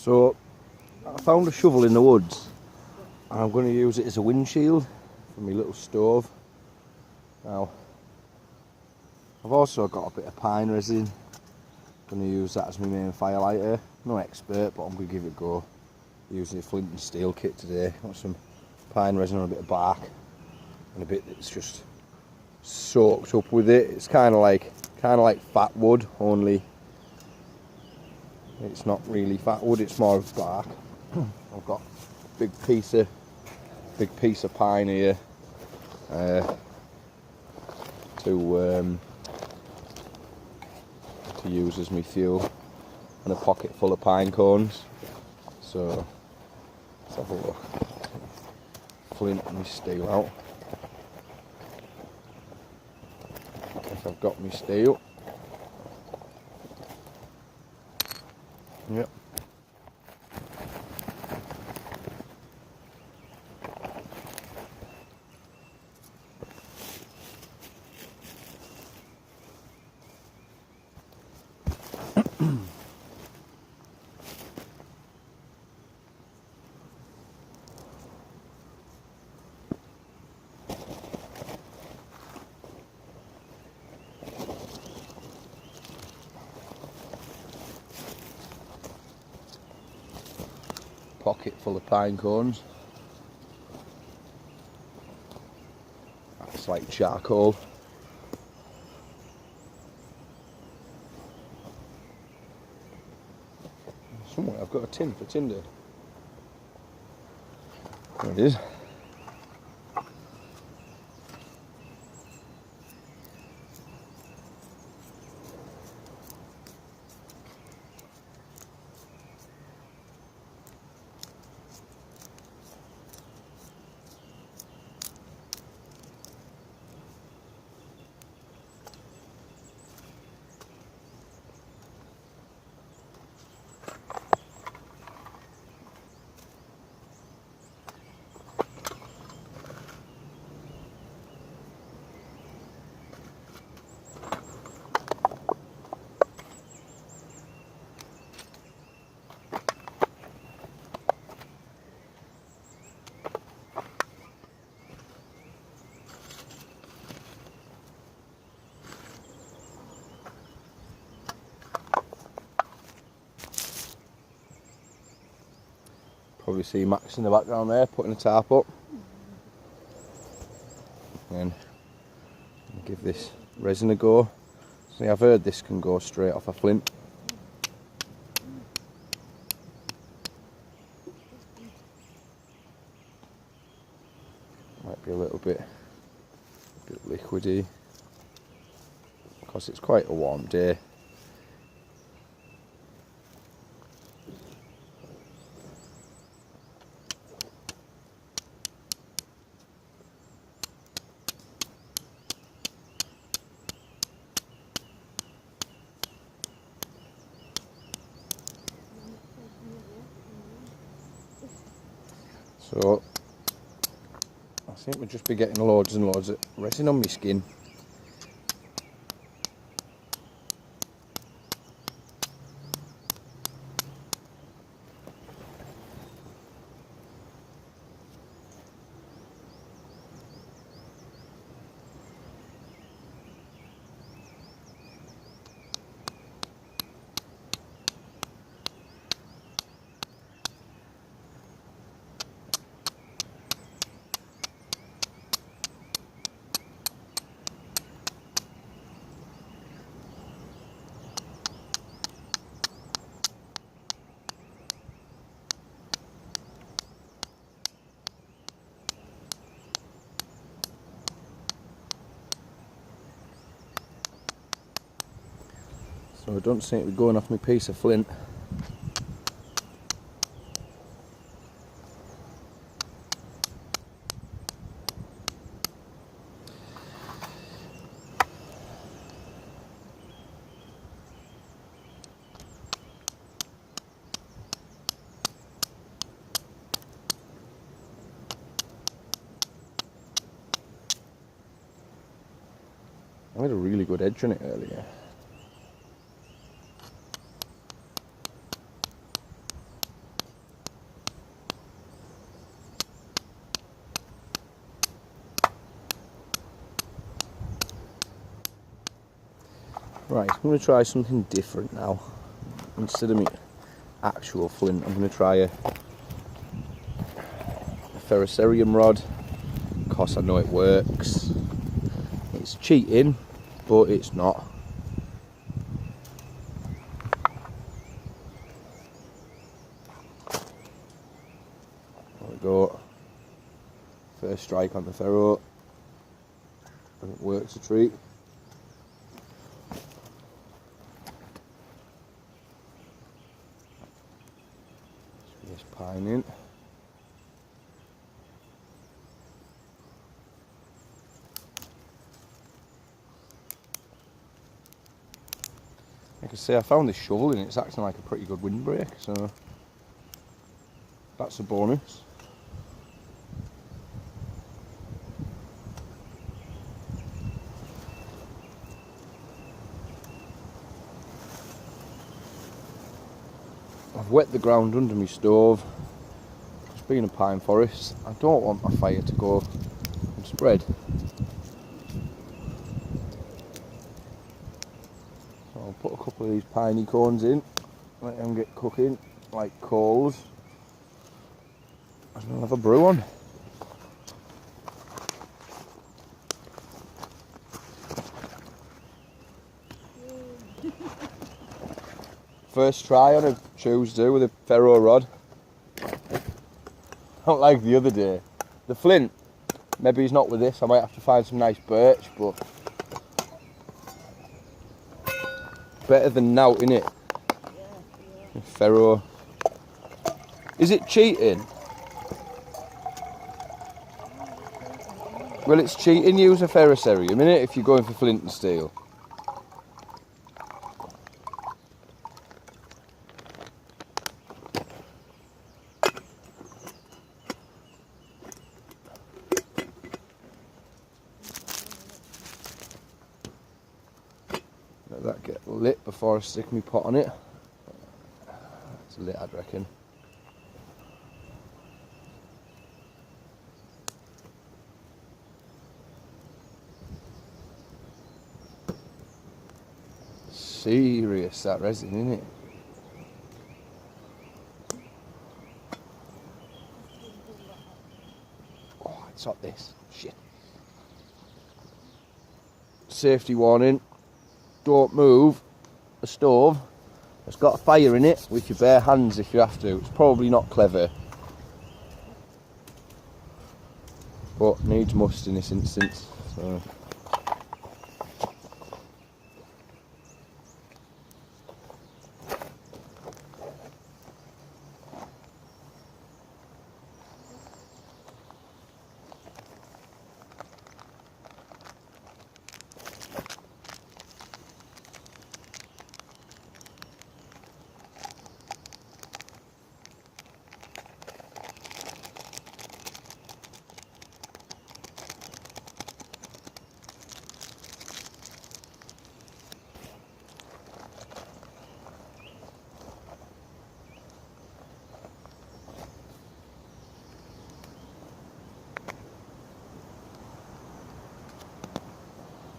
So I found a shovel in the woods and I'm going to use it as a windshield for my little stove. Now I've also got a bit of pine resin. I'm going to use that as my main firelighter. No expert, but I'm going to give it a go. Using a flint and steel kit today. Got some pine resin on a bit of bark and a bit that's just soaked up with it. It's kind of like fat wood, only it's not really fat wood. It's more of bark. I've got a big piece of pine here to use as my fuel, and a pocket full of pine cones. So let's have a look. Flint and my steel out. If I've got my steel. Yep. Pocket full of pine cones. That's like charcoal. Somewhere I've got a tin for tinder. There it is. Probably see Max in the background there putting a tarp up. And give this resin a go. See, I've heard this can go straight off a flint. Might be a little bit liquidy because it's quite a warm day. So I think we'll just be getting loads and loads of resin on my skin. So I don't seem to be going off my piece of flint. I had a really good edge on it earlier. Right, I'm going to try something different now. Instead of me actual flint, I'm going to try a ferrocerium rod, because I know it works. It's cheating, but it's not. There we go. First strike on the ferro, and it works a treat. Just pine in. Like I say, I found this shovel and it's acting like a pretty good windbreak, so that's a bonus. I've wet the ground under my stove. It's been a pine forest. I don't want my fire to go and spread. So I'll put a couple of these piney cones in, let them get cooking like coals, and I'll have a brew on. First try on a Tuesday with a ferro rod. Not like the other day. The flint, maybe he's not with this, I might have to find some nice birch, but better than nout, innit? Yeah. Ferro. Is it cheating? Well, it's cheating, use a ferrocerium, innit, if you're going for flint and steel. Let that get lit before I stick my pot on it. It's lit, I'd reckon. Serious, that resin, isn't it? Oh, it's hot, this. Shit. Safety warning. Don't move a stove that's got a fire in it with your bare hands if you have to. It's probably not clever, but needs must in this instance. So.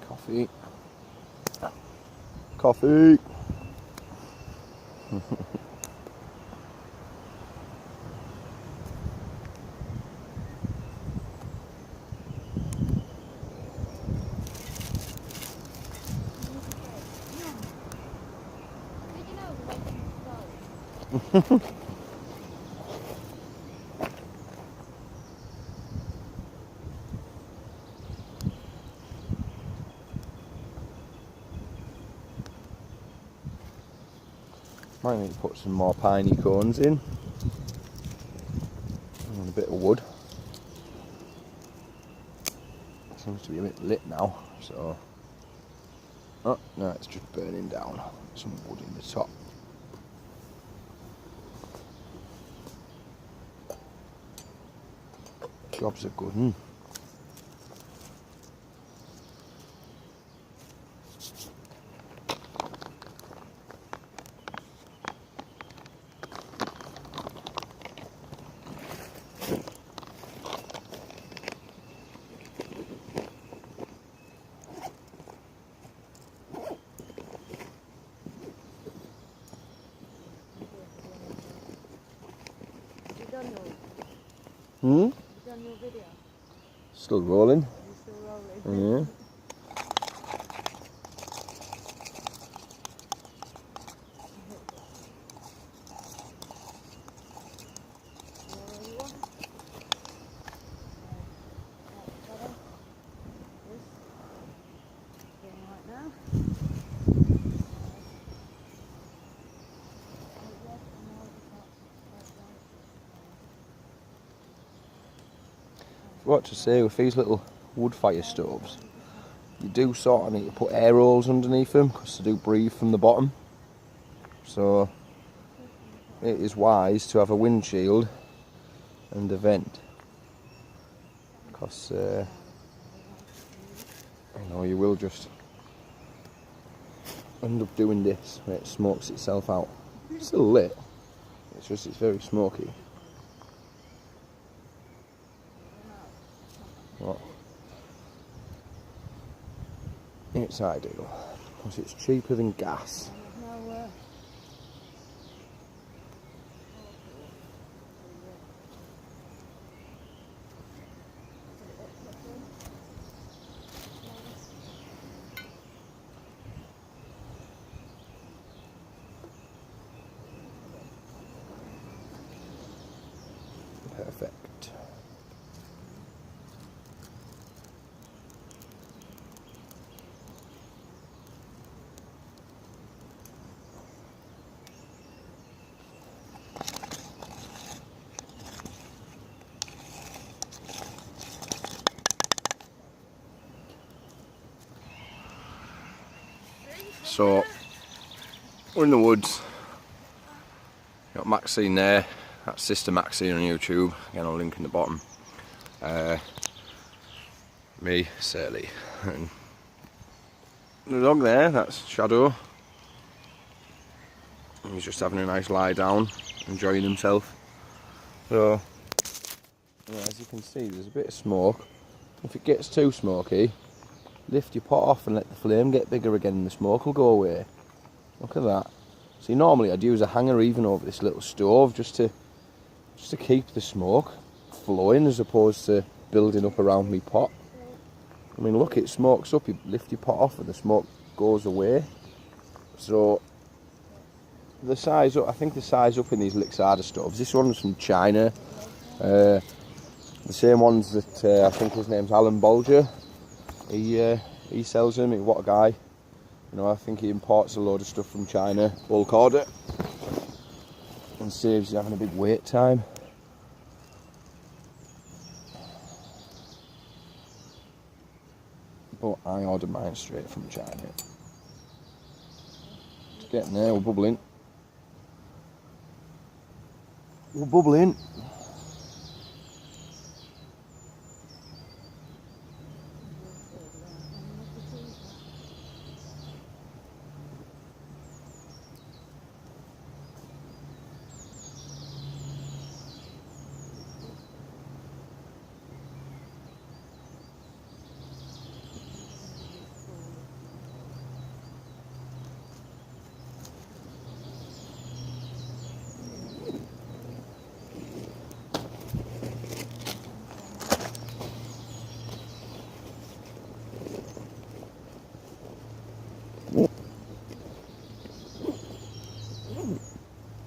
Coffee. Coffee. Might need to put some more piney cones in and a bit of wood. Seems to be a bit lit now, so oh no, it's just burning down. Some wood in the top. Job's a good one. Hmm? Done your video? Still rolling. Are you still rolling? Yeah. What to say, with these little wood fire stoves, you do sort of need to put air holes underneath them because they do breathe from the bottom. So it is wise to have a windshield and a vent, because you know, you will just end up doing this where it smokes itself out. It's still lit, it's just it's very smoky. Well, it's ideal because it's cheaper than gas. Perfect. So we're in the woods. Got Maxine there. That's Sister Maxine on YouTube. Again, I'll link in the bottom. Me, Sally, and the dog there. That's Shadow. He's just having a nice lie down, enjoying himself. So, yeah, as you can see, there's a bit of smoke. If it gets too smoky, lift your pot off and let the flame get bigger again and the smoke will go away. Look at that. See, normally I'd use a hanger even over this little stove just to keep the smoke flowing as opposed to building up around me pot. I mean, look, it smokes up, you lift your pot off and the smoke goes away. So the size up, I think the size up in these Lixada stoves, this one's from China. The same ones that I think his name's Alan Bolger. He sells them. What a guy. You know, I think he imports a load of stuff from China, bulk order, and saves you having a big wait time. But I ordered mine straight from China. It's getting there, we're bubbling. We're bubbling.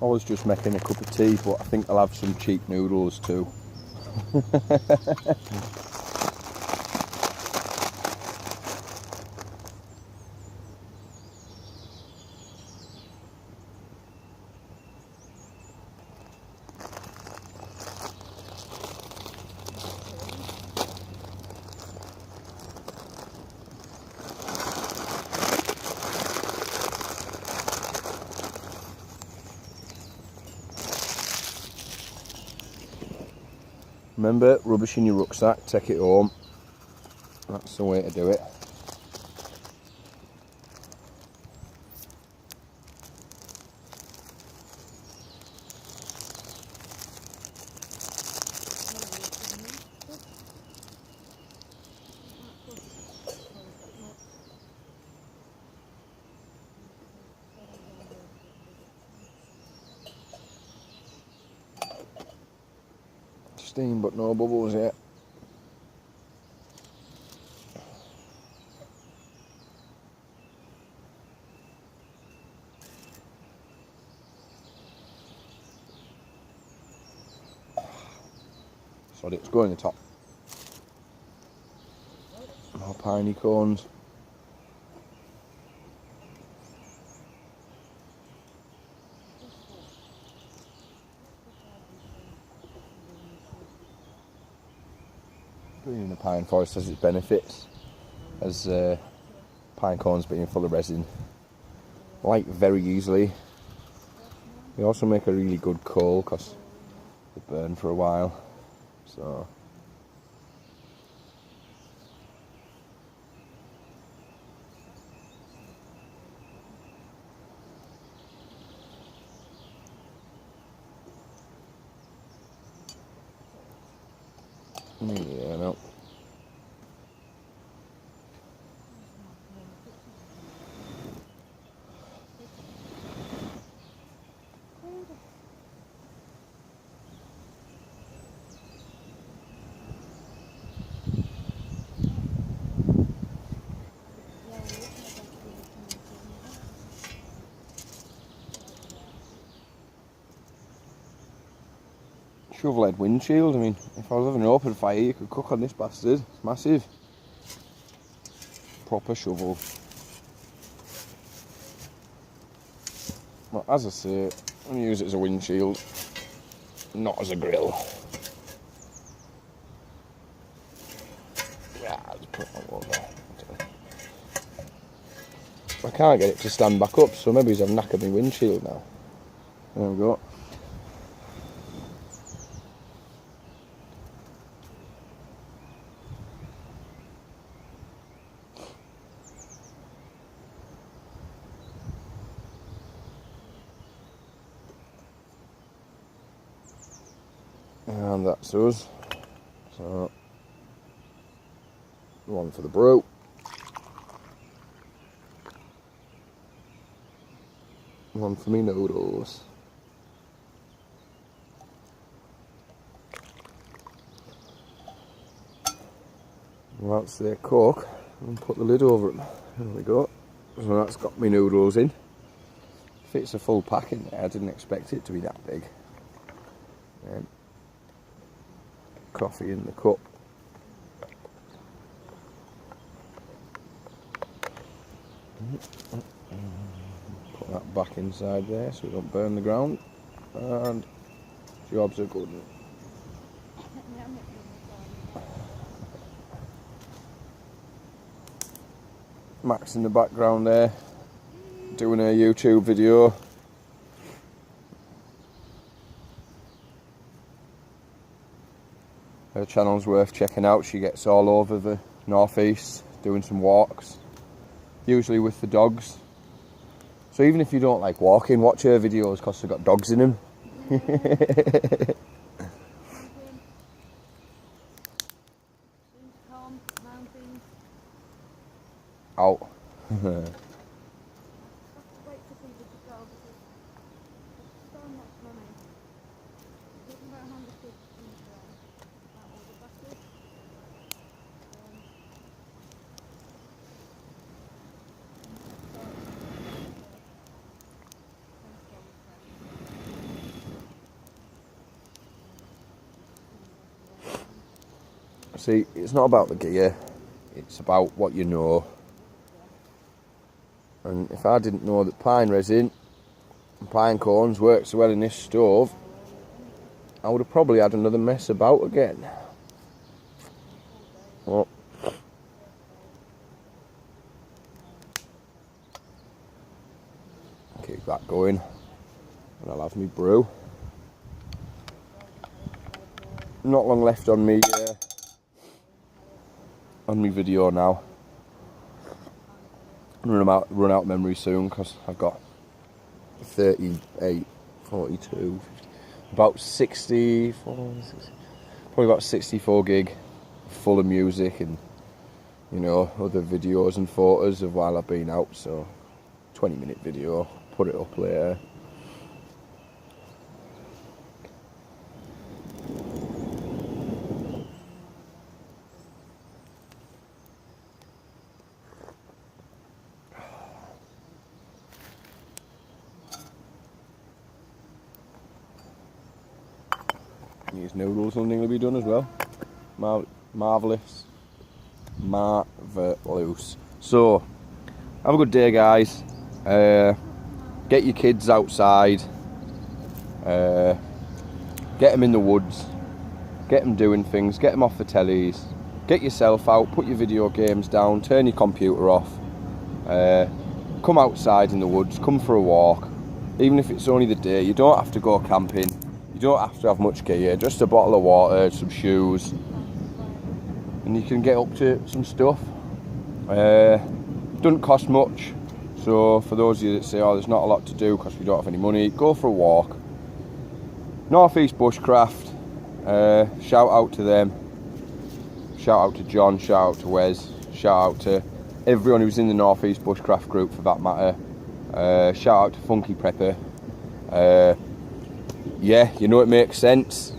I was just making a cup of tea, but I think I'll have some cheap noodles too. Remember, rubbish in your rucksack, take it home. That's the way to do it. steam but no bubbles yet. Sorry, it's going in the top. More piney cones. Being in the pine forest has its benefits, as pine cones being full of resin light very easily. They also make a really good coal because they burn for a while. So yeah, no. Shovel head windshield. I mean, if I was having an open fire, you could cook on this bastard. It's massive. Proper shovel. Well, as I say, I'm going to use it as a windshield, not as a grill. Yeah, just put it on there. I can't get it to stand back up, so maybe I've knackered my windshield now. There we go. And that's us. So, one for the brew. One for me noodles. Once they cook, and put the lid over them. There we go. So that's got me noodles in. Fits a full pack in there. I didn't expect it to be that big. Coffee in the cup. Put that back inside there so we don't burn the ground. And jobs are good. Max in the background there, doing a YouTube video. Her channel's worth checking out. She gets all over the northeast doing some walks, usually with the dogs. So even if you don't like walking, watch her videos because they've got dogs in them. Out. See, it's not about the gear, it's about what you know. And if I didn't know that pine resin and pine cones work so well in this stove, I would have probably had another mess about again. Well, keep that going and I'll have me brew. Not long left on me video now. Run out memory soon because I've got 38, 42, about 64, probably about 64 gig full of music and, you know, other videos and photos of while I've been out. So 20-minute video, put it up later. These noodles will nearly be done as well. Marvellous. Marvellous. So, have a good day, guys. Get your kids outside. Get them in the woods. Get them doing things. Get them off the tellies. Get yourself out. Put your video games down. Turn your computer off. Come outside in the woods. Come for a walk. Even if it's only the day. You don't have to go camping. You don't have to have much gear. Just a bottle of water, some shoes, and you can get up to some stuff. Doesn't cost much. So for those of you that say, oh, there's not a lot to do because we don't have any money, go for a walk. North East Bushcraft. Shout out to them. Shout out to John. Shout out to Wes. Shout out to everyone who's in the North East Bushcraft group for that matter. Shout out to Funky Prepper. Yeah, you know it makes sense.